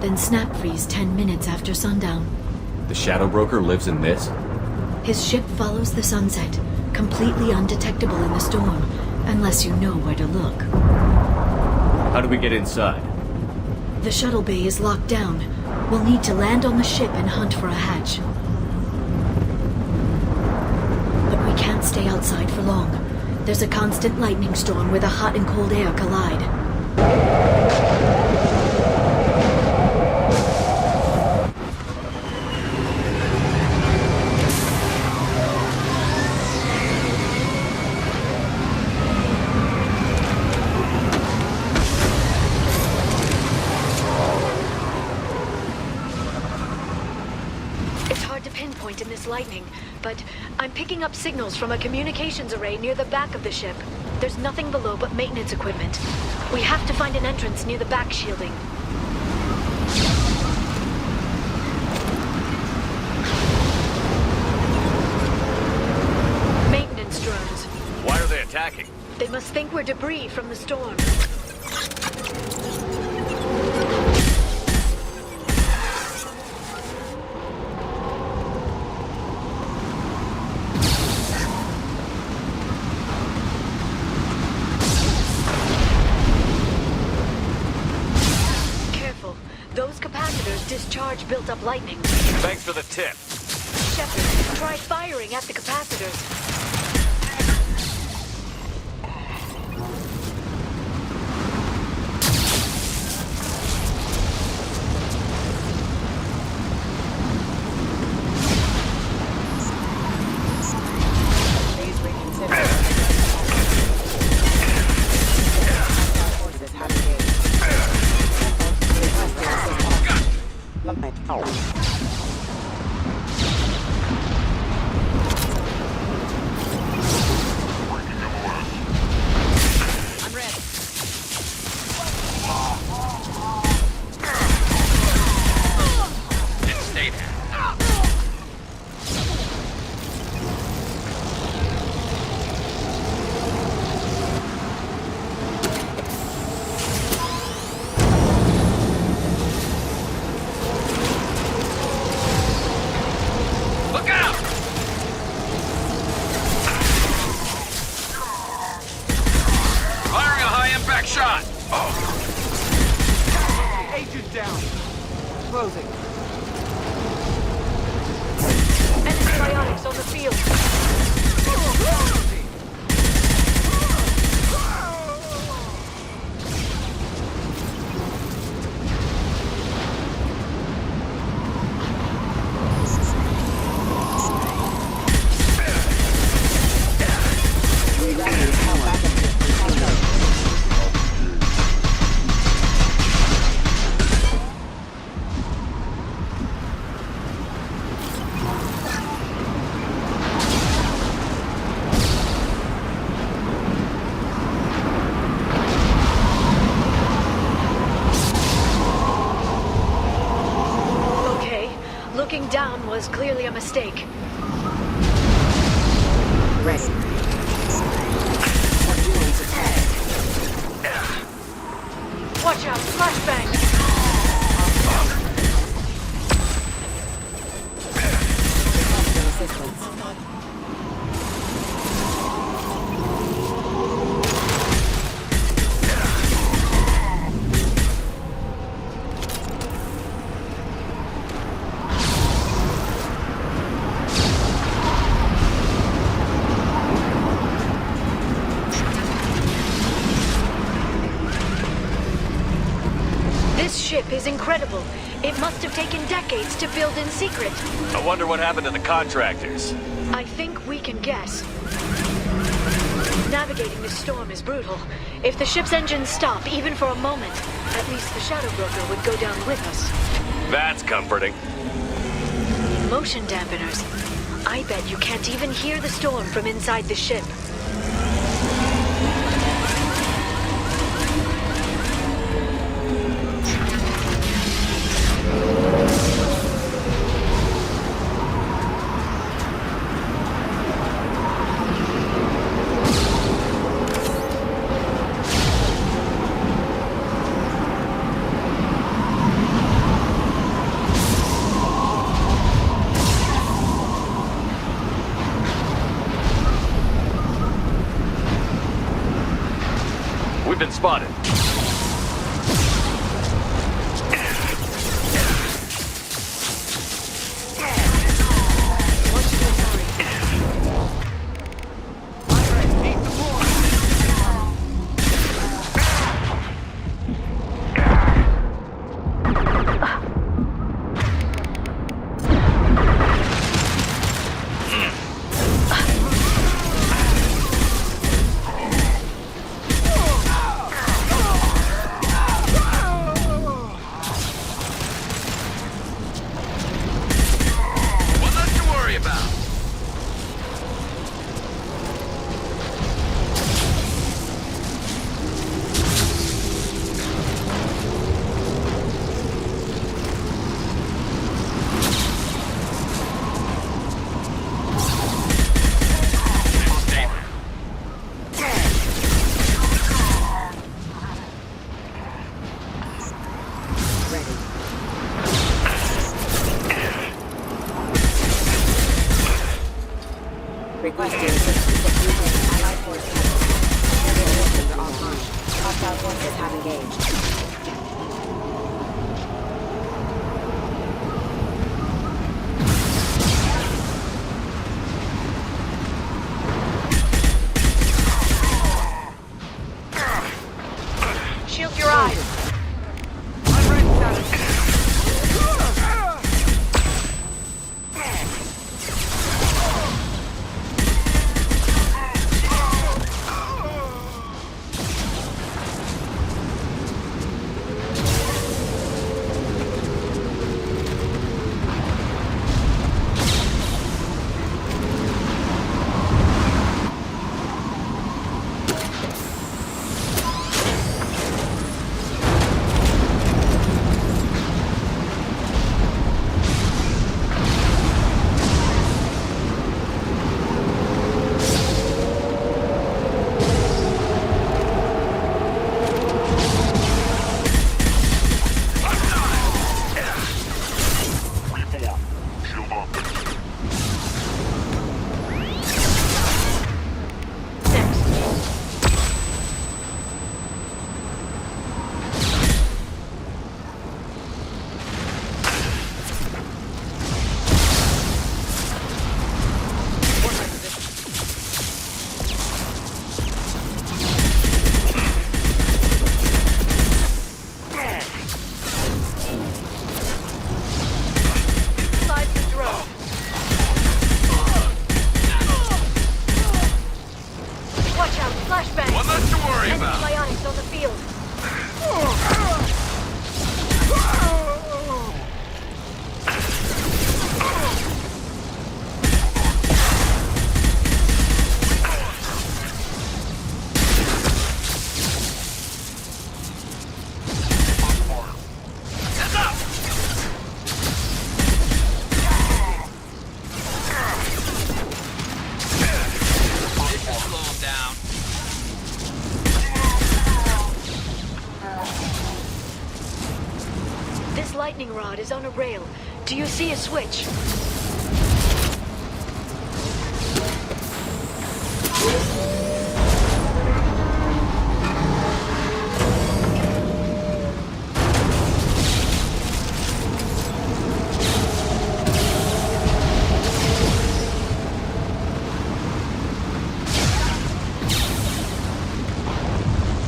then snap freeze 10 minutes after sundown. The Shadow Broker lives in this? His ship follows the sunset, completely undetectable in the storm, unless you know where to look. How do we get inside? The shuttle bay is locked down. We'll need to land on the ship and hunt for a hatch. But we can't stay outside for long. There's a constant lightning storm where the hot and cold air collide. In this lightning, but I'm picking up signals from a communications array near the back of the ship. There's nothing below but maintenance equipment. We have to find an entrance near the back shielding. Maintenance drones. Why are they attacking? They must think we're debris from the storm. Discharge built up lightning. Thanks for the tip. Shepard, try firing at the capacitors. Looking down was clearly a mistake. Ready. Watch out, flashbang! Is incredible. It must have taken decades to build in secret. I wonder what happened to the contractors. I think we can guess. Navigating this storm is brutal. If the ship's engines stop, even for a moment, at least the Shadow Broker would go down with us. That's comforting. Motion dampeners. I bet you can't even hear the storm from inside the ship. We've been spotted. Requesting assistance at using Allied forces. Enemy systems are offline. Hostile forces have engaged. Shield your eyes. Lightning rod is on a rail. Do you see a switch?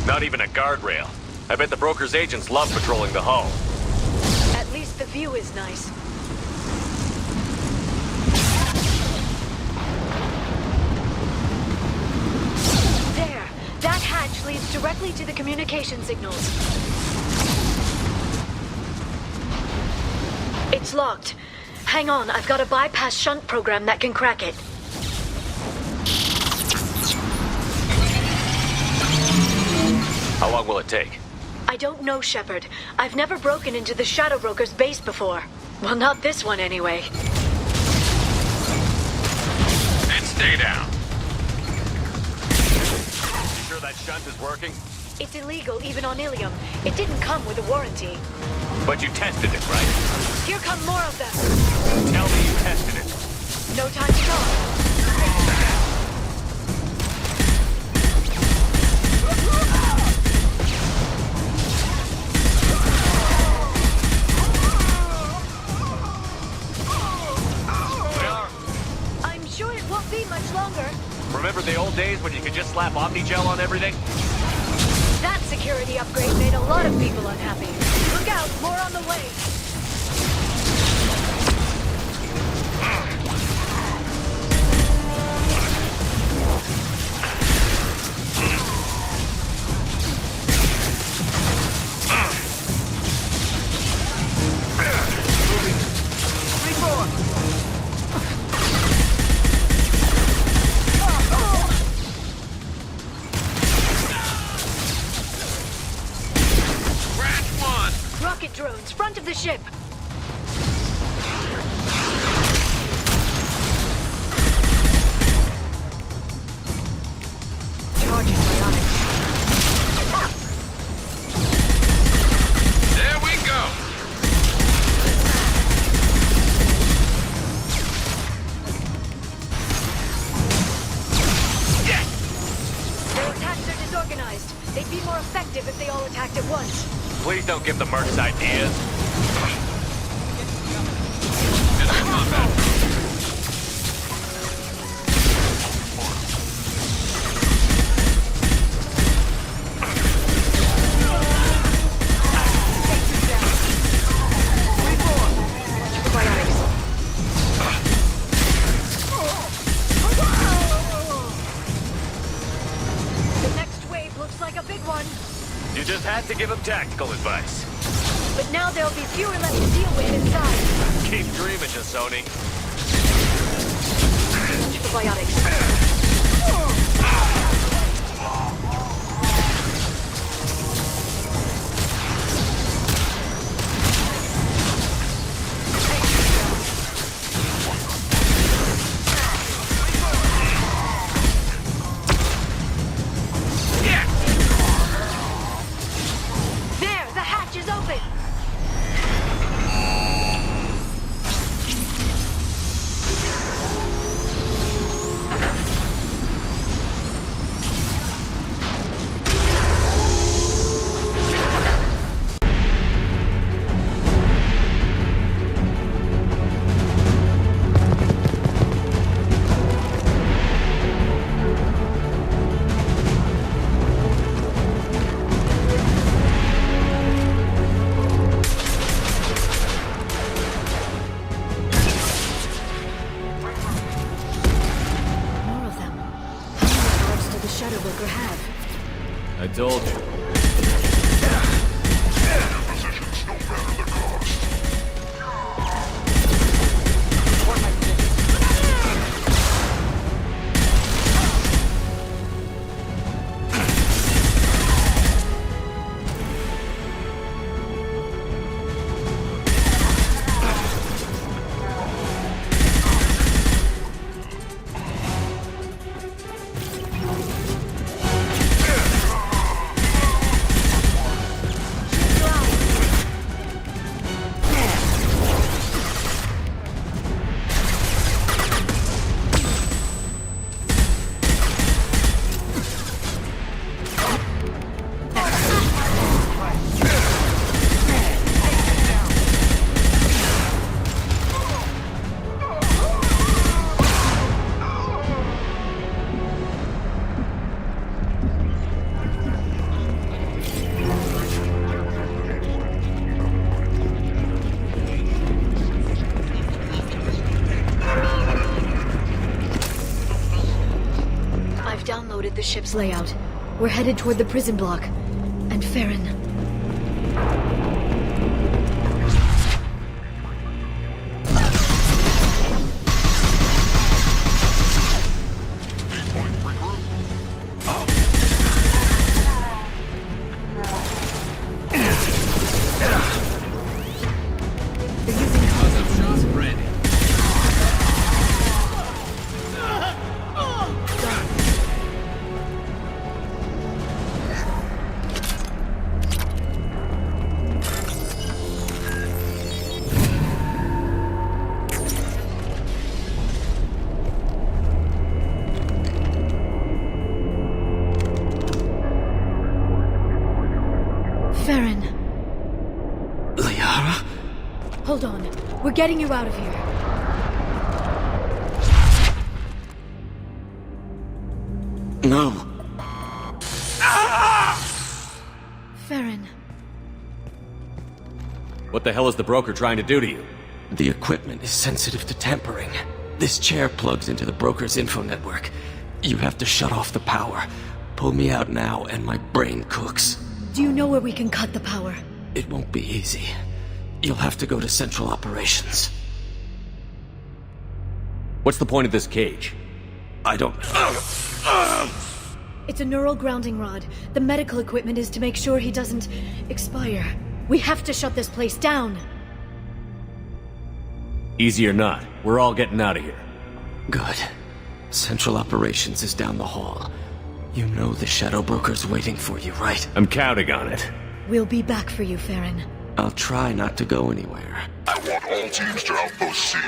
Not even a guardrail. I bet the broker's agents love patrolling the hull. At least the view is nice. There! That hatch leads directly to the communication signals. It's locked. Hang on, I've got a bypass shunt program that can crack it. How long will it take? I don't know, Shepard. I've never broken into the Shadow Broker's base before. Well, not this one anyway. And stay down. You sure that shunt is working? It's illegal even on Ilium. It didn't come with a warranty. But you tested it, right? Here come more of them. Tell me you tested it. No time to talk. the old days when you could just slap Omnigel on everything? That security upgrade made a lot of people unhappy. Look out, more on the way. Rocket drones, front of the ship. Charging bionics. There we go! Their attacks are disorganized. They'd be more effective if they all attacked at once. Please don't give the mercs ideas. The next wave looks like a big one. You just had to give him tactical advice. But now there'll be fewer left to deal with inside. Keep dreaming, Sony. For biotics. There, the hatch is open. I told you. Downloaded the ship's layout. We're headed toward the prison block. And Farron. Farron. Liara? Hold on. We're getting you out of here. No. Farron. What the hell is the broker trying to do to you? The equipment is sensitive to tampering. This chair plugs into the broker's info network. You have to shut off the power. Pull me out now and my brain cooks. Do you know where we can cut the power? It won't be easy. You'll have to go to Central Operations. What's the point of this cage? I don't... It's a neural grounding rod. The medical equipment is to make sure he doesn't expire. We have to shut this place down. Easy or not, we're all getting out of here. Good. Central Operations is down the hall. You know the Shadow Broker's waiting for you, right? I'm counting on it. We'll be back for you, Farron. I'll try not to go anywhere. I want all teams to Outpost C.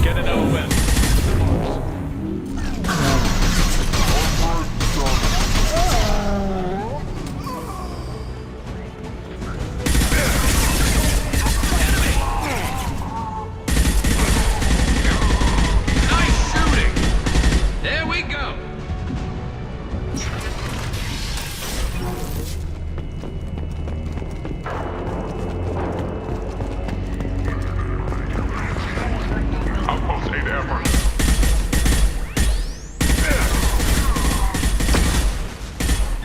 Get it open. Nice shooting! There we go! Outpost 8 effort.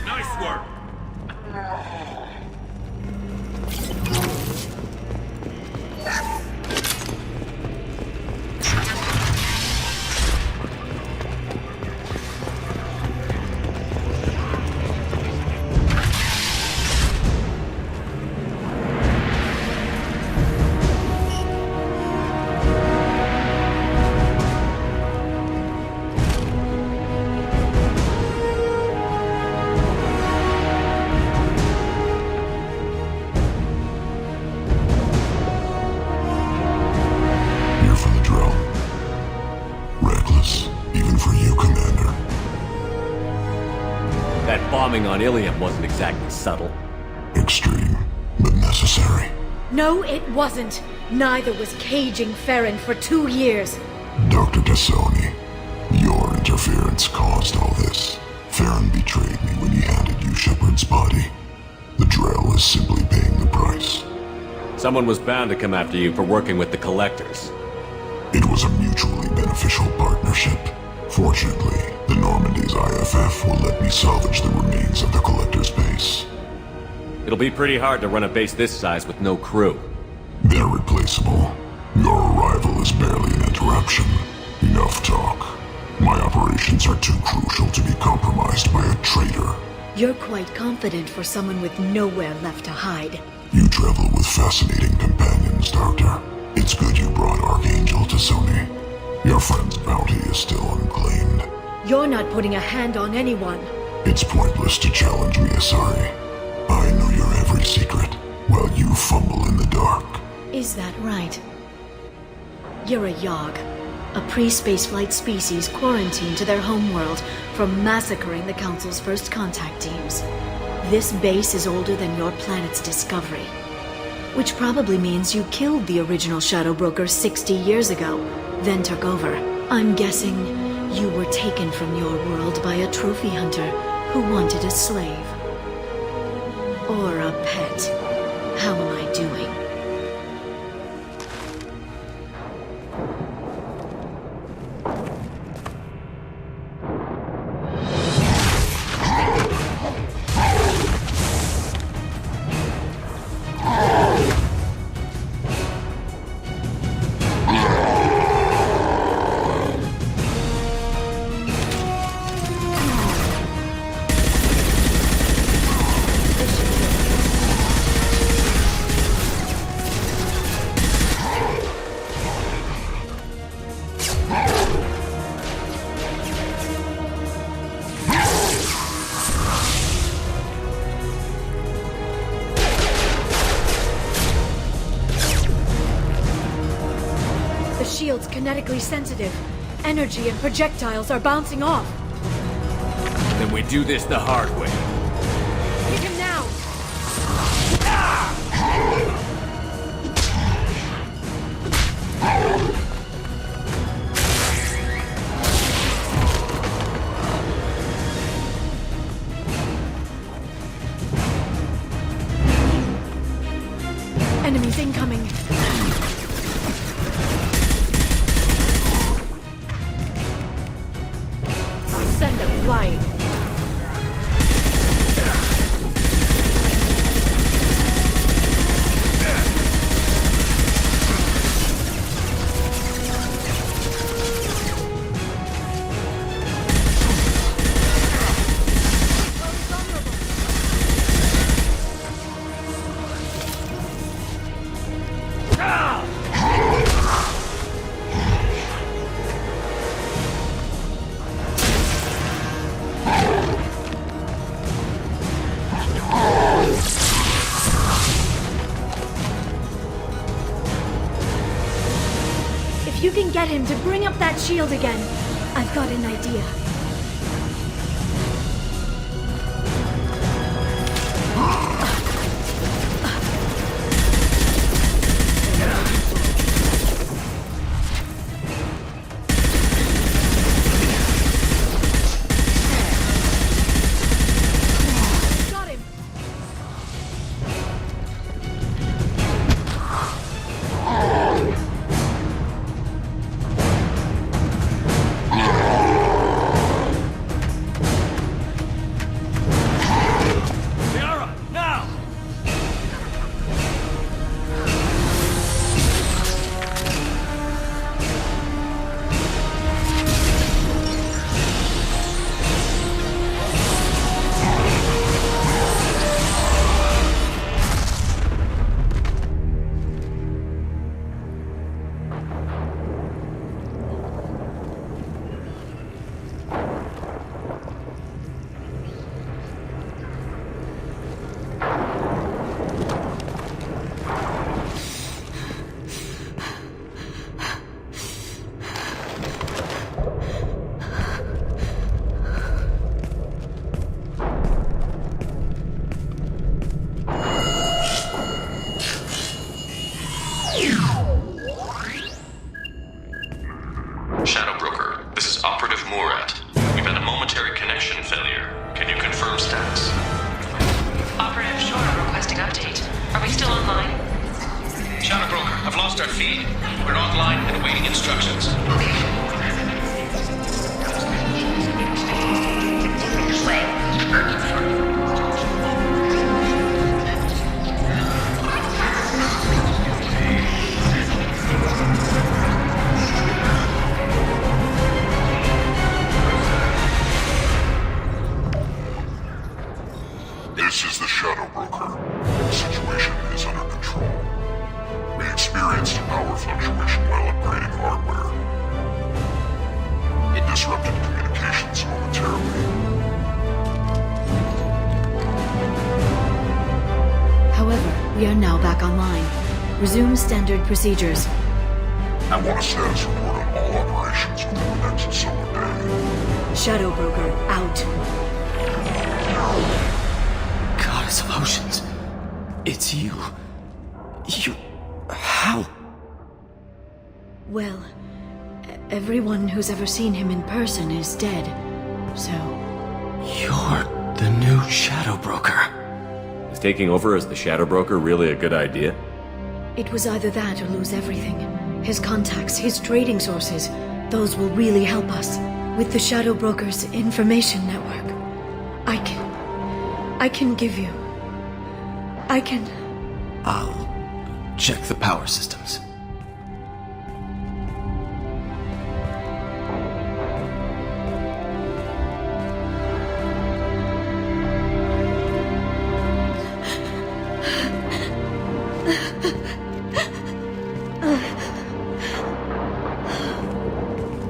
Nice work. Here for the drill. Reckless, even for you, Commander. That bombing on Ilium wasn't exactly subtle. Extreme, but necessary. No, it wasn't. Neither was caging Farron for 2 years. Dr. Tassoni, your interference caused all this. Farron betrayed me when he handed you Shepard's body. The drill is simply paying the price. Someone was bound to come after you for working with the collectors. It was a mutually beneficial partnership. Fortunately, the Normandy's IFF will let me salvage the remains of the Collector's base. It'll be pretty hard to run a base this size with no crew. They're replaceable. Your arrival is barely an interruption. Enough talk. My operations are too crucial to be compromised by a traitor. You're quite confident for someone with nowhere left to hide. You travel with fascinating companions, Doctor. It's good you brought Archangel Tassoni. Your friend's bounty is still unclaimed. You're not putting a hand on anyone. It's pointless to challenge me, Asari. I know your every secret, while you fumble in the dark. Is that right? You're a Yogg, a pre-spaceflight species quarantined to their homeworld from massacring the Council's first contact teams. This base is older than your planet's discovery, which probably means you killed the original Shadow Broker 60 years ago, then took over. I'm guessing you were taken from your world by a trophy hunter who wanted a slave. Or a pet. How am I doing? The shield's kinetically sensitive. Energy and projectiles are bouncing off. Then we do this the hard way. Hit him now! flight. If you can get him to bring up that shield again, I've got an idea. Got him. Shadow Broker, this is Operative Murat. We've had a momentary connection failure. Can you confirm status? Operative Shore requesting update. Are we still online? Shadow Broker, I've lost our feed. We're online and awaiting instructions. This is the Shadow Broker. The situation is under control. We experienced a power fluctuation while upgrading hardware. It disrupted communications momentarily. However, we are now back online. Resume standard procedures. I want a status report on all operations within the next solar day. Shadow Broker, out. Goddess of Oceans. It's you. How? Well, everyone who's ever seen him in person is dead. So, You're the new Shadow Broker. Is taking over as the Shadow Broker really a good idea? it was either that or lose everything. His contacts, his trading sources, those will really help us. With the Shadow Broker's information network, I can give you... I'll check the power systems.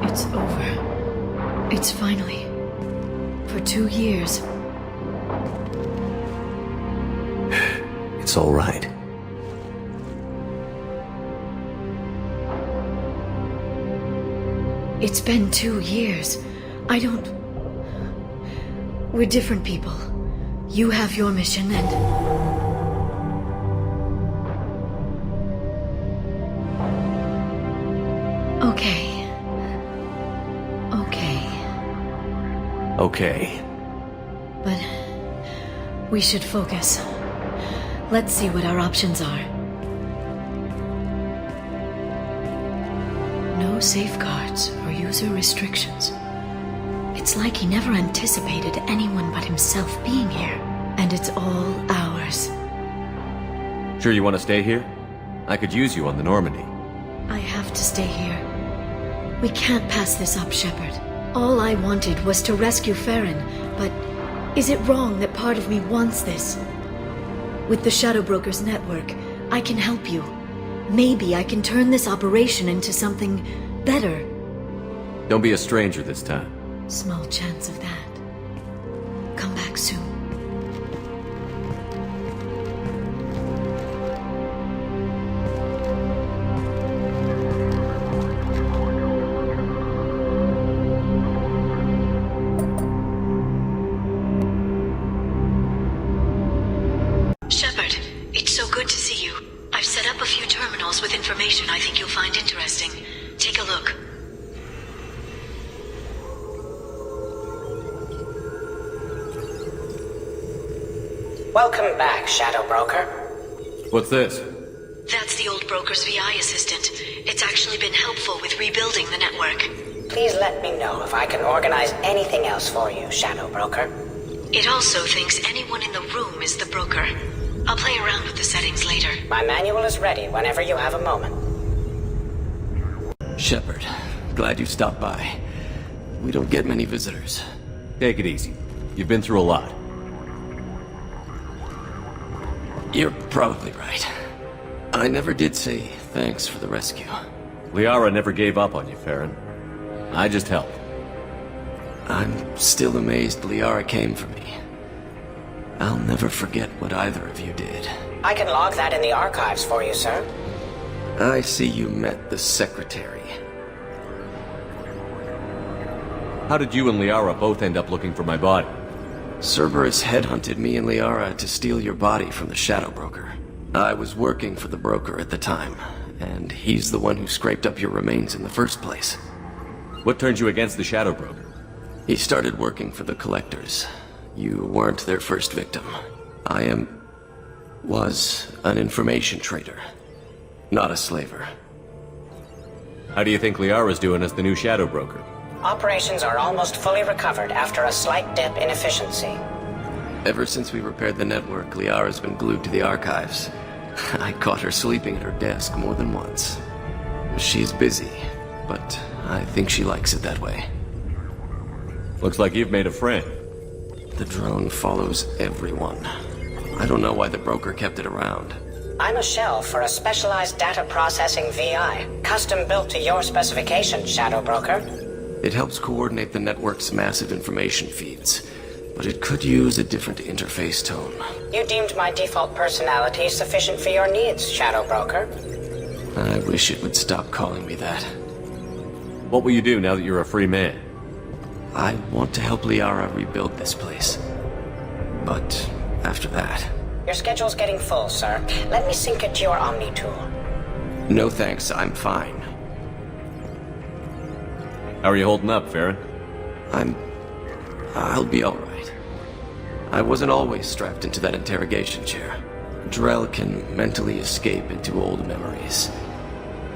It's over. It's finally... For 2 years. It's all right. It's been 2 years. I don't... We're different people. You have your mission and... Okay. Okay. But... we should focus. Let's see what our options are. No safeguards or user restrictions. It's It's like he never anticipated anyone but himself being here. And it's all ours. Sure you want to stay here? I could use you on the Normandy. I have to stay here. We can't pass this up, Shepard. All I wanted was to rescue Farron, but is it wrong that part of me wants this? With the Shadow Broker's network, I can help you. Maybe I can turn this operation into something better. Don't be a stranger this time. Small chance of that. Come back soon. Shepard, it's so good to see you. I've set up a few terminals with information I think you'll find interesting. Take a look. Welcome back, Shadow Broker. What's this? That's the old broker's VI assistant. It's actually been helpful with rebuilding the network. Please let me know if I can organize anything else for you, Shadow Broker. It also thinks anyone in the room is the broker. I'll play around with the settings later. My manual is ready whenever you have a moment. Shepard, glad you stopped by. We don't get many visitors. Take it easy. You've been through a lot. You're probably right. I never did say thanks for the rescue. Liara never gave up on you, Farron. I just helped. I'm still amazed Liara came for me. I'll never forget what either of you did. I can log that in the archives for you, sir. I see you met the Secretary. How did you and Liara both end up looking for my body? Cerberus headhunted me and Liara to steal your body from the Shadow Broker. I was working for the broker at the time, and he's the one who scraped up your remains in the first place. What turned you against the Shadow Broker? He started working for the Collectors. You weren't their first victim. I was an information trader, not a slaver. How do you think Liara's doing as the new Shadow Broker? Operations are almost fully recovered after a slight dip in efficiency. Ever since we repaired the network, Liara's been glued to the archives. I caught her sleeping at her desk more than once. She's busy, but I think she likes it that way. Looks like you've made a friend. The drone follows everyone. I don't know why the broker kept it around. I'm a shell for a specialized data processing VI, custom built to your specifications, Shadow Broker. It helps coordinate the network's massive information feeds, but it could use a different interface tone. You deemed my default personality sufficient for your needs, Shadow Broker. I wish it would stop calling me that. What will you do now that you're a free man? I want to help Liara rebuild this place. But after that... Your schedule's getting full, sir. Let me sync it to your Omni tool. No thanks, I'm fine. How are you holding up, Farron? I'll be alright. I wasn't always strapped into that interrogation chair. Drell can mentally escape into old memories.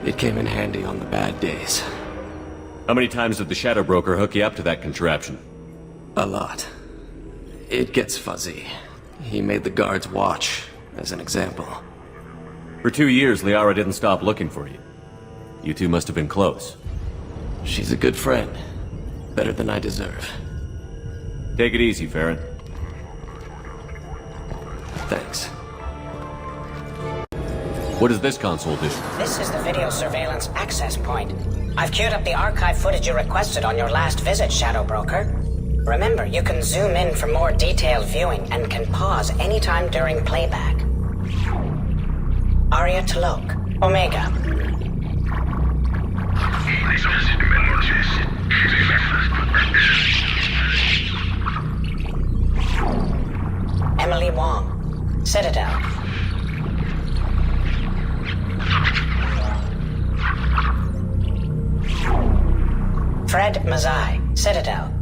It came in handy on the bad days. How many times did the Shadow Broker hook you up to that contraption? A lot. It gets fuzzy. He made the guards watch, as an example. For 2 years, Liara didn't stop looking for you. You two must have been close. She's a good friend. Better than I deserve. Take it easy, Farron. Thanks. What does this console do? This is the video surveillance access point. I've queued up the archive footage you requested on your last visit, Shadow Broker. Remember, you can zoom in for more detailed viewing and can pause anytime during playback. Aria Talok, Omega. Emily Wong, Citadel. Fred Mazai, Citadel.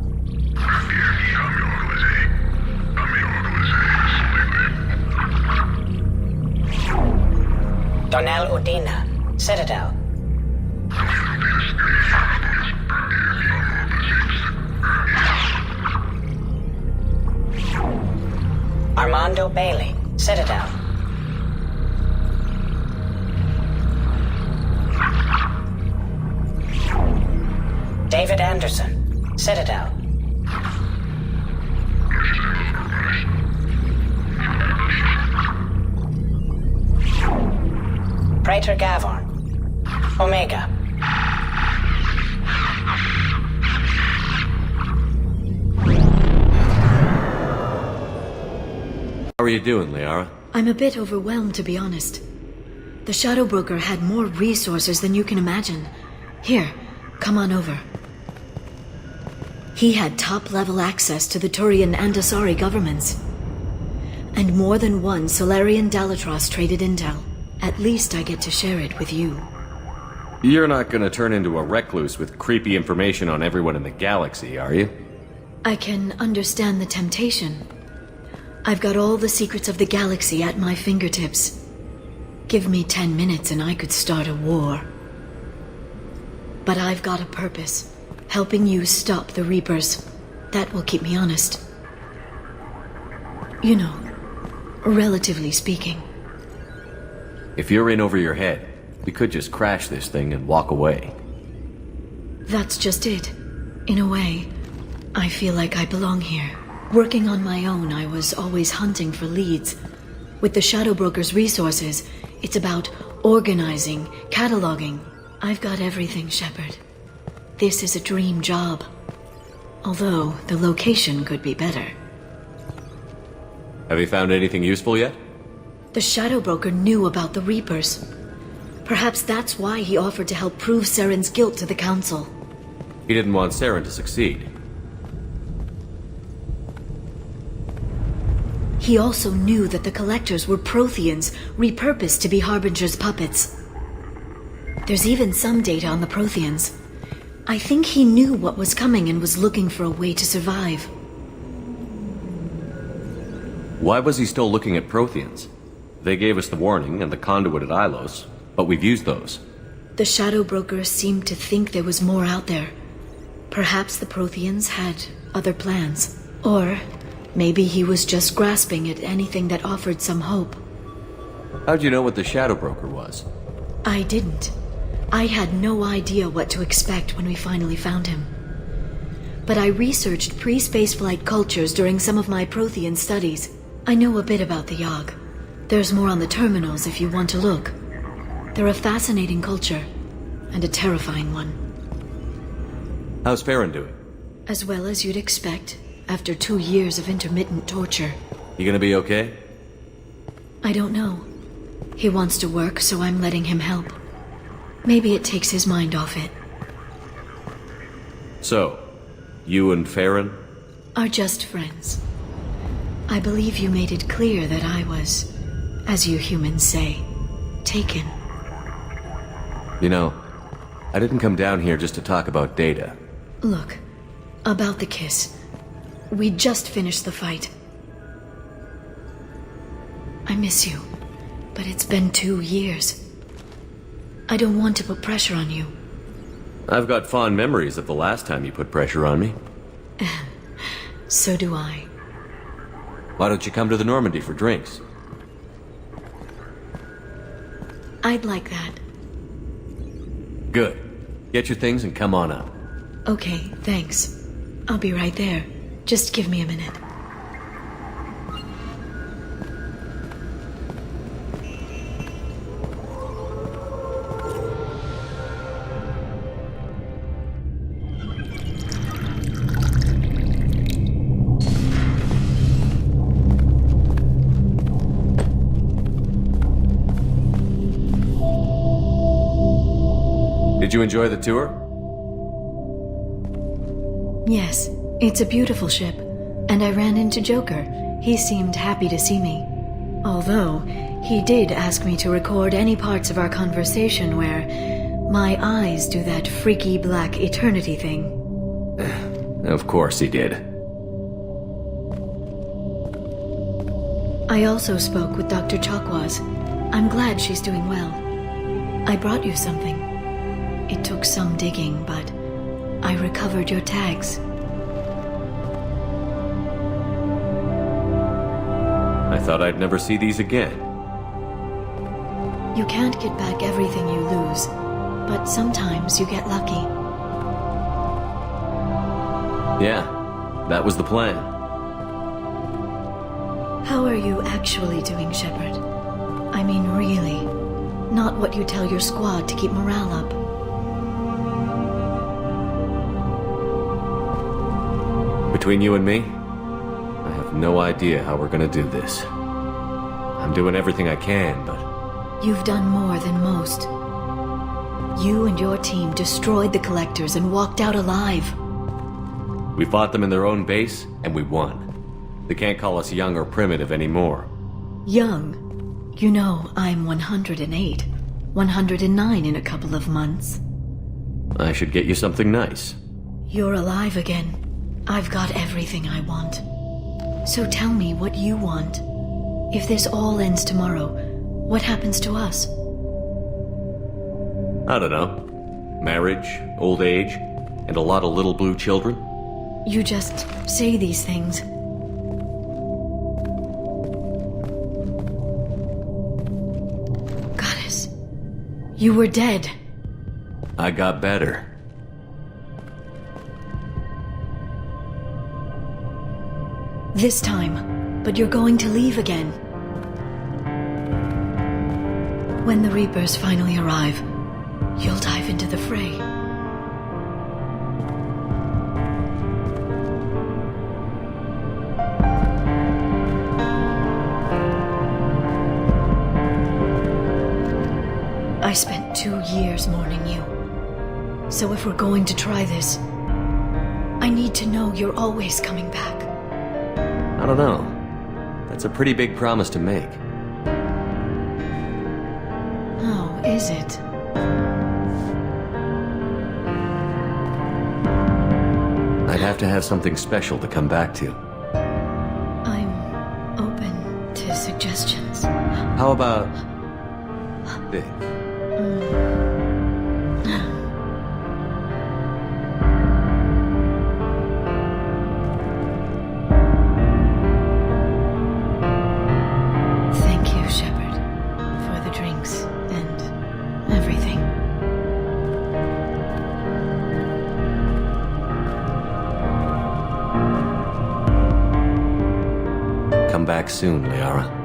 Donnell Udina, Citadel. Armando Bailey, Citadel. David Anderson, Citadel. Praetor Gavorn, Omega. How are you doing, Liara? I'm a bit overwhelmed, to be honest. The Shadow Broker had more resources than you can imagine. Here, come on over. He had top-level access to the Turian and Asari governments. And more than one Solarian Dalatros traded intel. At least I get to share it with you. You're not gonna turn into a recluse with creepy information on everyone in the galaxy, are you? I can understand the temptation. I've got all the secrets of the galaxy at my fingertips. Give me 10 minutes and I could start a war. But I've got a purpose. Helping you stop the Reapers. That will keep me honest. You know, relatively speaking. If you're in over your head, we could just crash this thing and walk away. That's just it. In a way, I feel like I belong here. Working on my own, I was always hunting for leads. With the Shadow Broker's resources, it's about organizing, cataloging. I've got everything, Shepard. This is a dream job. Although, the location could be better. Have you found anything useful yet? The Shadow Broker knew about the Reapers. Perhaps that's why he offered to help prove Saren's guilt to the Council. He didn't want Saren to succeed. He also knew that the Collectors were Protheans, repurposed to be Harbinger's puppets. There's even some data on the Protheans. I think he knew what was coming and was looking for a way to survive. Why was he still looking at Protheans? They gave us the warning and the conduit at Ilos, but we've used those. The Shadow Broker seemed to think there was more out there. Perhaps the Protheans had other plans. Or maybe he was just grasping at anything that offered some hope. How'd you know what the Shadow Broker was? I didn't. I had no idea what to expect when we finally found him. But I researched pre-spaceflight cultures during some of my Prothean studies. I know a bit about the Yogg. There's more on the terminals if you want to look. They're a fascinating culture, and a terrifying one. How's Farron doing? As well as you'd expect, after 2 years of intermittent torture. You gonna be okay? I don't know. He wants to work, so I'm letting him help. Maybe it takes his mind off it. So, you and Farron? Are just friends. I believe you made it clear that I was, as you humans say, taken. You know, I didn't come down here just to talk about Data. Look, about the kiss. We just finished the fight. I miss you, but it's been 2 years. I don't want to put pressure on you. I've got fond memories of the last time you put pressure on me. So do I. Why don't you come to the Normandy for drinks? I'd like that. Good. Get your things and come on up. Okay, thanks. I'll be right there. Just give me a minute. Did you enjoy the tour? Yes, it's a beautiful ship. And I ran into Joker. He seemed happy to see me. Although, he did ask me to record any parts of our conversation where my eyes do that freaky black eternity thing. Of course he did. I also spoke with Dr. Chakwas. I'm glad she's doing well. I brought you something. It took some digging, but I recovered your tags. I thought I'd never see these again. You can't get back everything you lose, but sometimes you get lucky. Yeah, that was the plan. How are you actually doing, Shepard? I mean, really. Not what you tell your squad to keep morale up. Between you and me, I have no idea how we're gonna do this. I'm doing everything I can, but... You've done more than most. You and your team destroyed the Collectors and walked out alive. We fought them in their own base, and we won. They can't call us young or primitive anymore. Young? You know, I'm 108. 109 in a couple of months. I should get you something nice. You're alive again. I've got everything I want. So tell me what you want. If this all ends tomorrow, what happens to us? I don't know. Marriage, old age, and a lot of little blue children? You just say these things. Goddess, you were dead. I got better. This time, but you're going to leave again. When the Reapers finally arrive, you'll dive into the fray. I spent 2 years mourning you. So if we're going to try this, I need to know you're always coming back. I don't know. That's a pretty big promise to make. Oh, is it? I'd have to have something special to come back to. I'm open to suggestions. How about... this? Thank you, Shepard, for the drinks and everything. Come back soon, Liara.